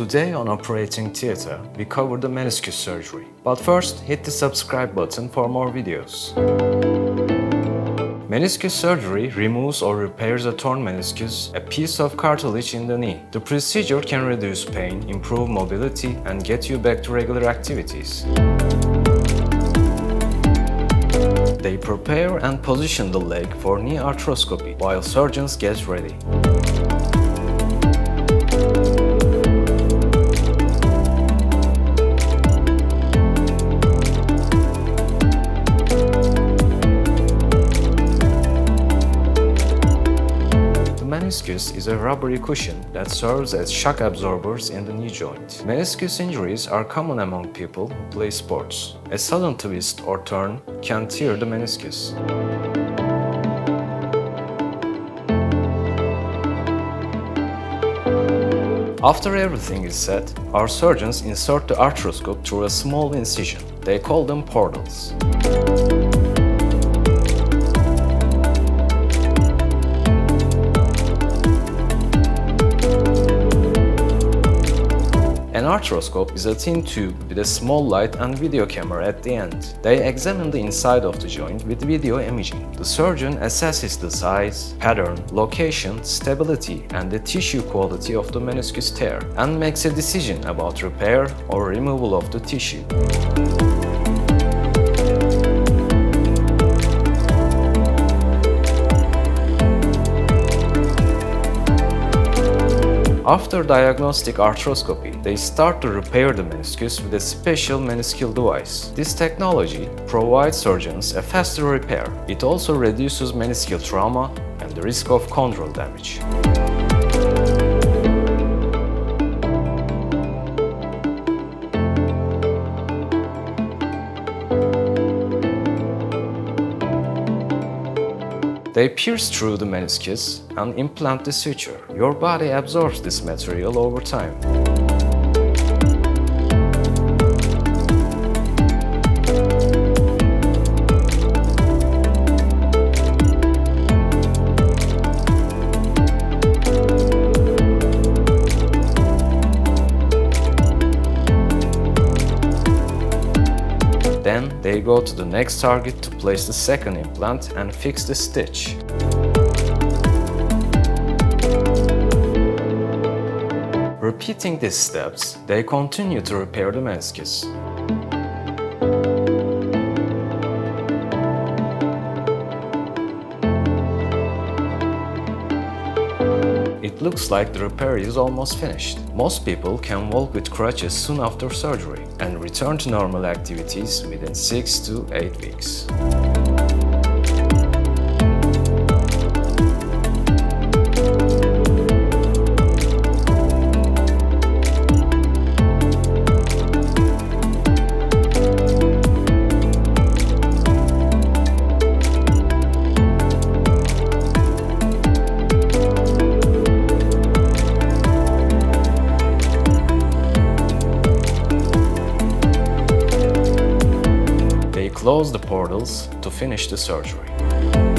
Today on Operating Theatre, we cover the meniscus surgery. But first, hit the subscribe button for more videos. Meniscus surgery removes or repairs a torn meniscus, a piece of cartilage in the knee. The procedure can reduce pain, improve mobility, and get you back to regular activities. They prepare and position the leg for knee arthroscopy while surgeons get ready. Meniscus is a rubbery cushion that serves as shock absorbers in the knee joint. Meniscus injuries are common among people who play sports. A sudden twist or turn can tear the meniscus. After everything is set, our surgeons insert the arthroscope through a small incision. They call them portals. An arthroscope is a thin tube with a small light and video camera at the end. They examine the inside of the joint with video imaging. The surgeon assesses the size, pattern, location, stability, and the tissue quality of the meniscus tear and makes a decision about repair or removal of the tissue. After diagnostic arthroscopy, they start to repair the meniscus with a special meniscal device. This technology provides surgeons a faster repair. It also reduces meniscal trauma and the risk of chondral damage. They pierce through the meniscus and implant the suture. Your body absorbs this material over time. Then they go to the next target to place the second implant and fix the stitch. Repeating these steps, they continue to repair the meniscus. It looks like the repair is almost finished. Most people can walk with crutches soon after surgery and return to normal activities within 6 to 8 weeks. Close the portals to finish the surgery.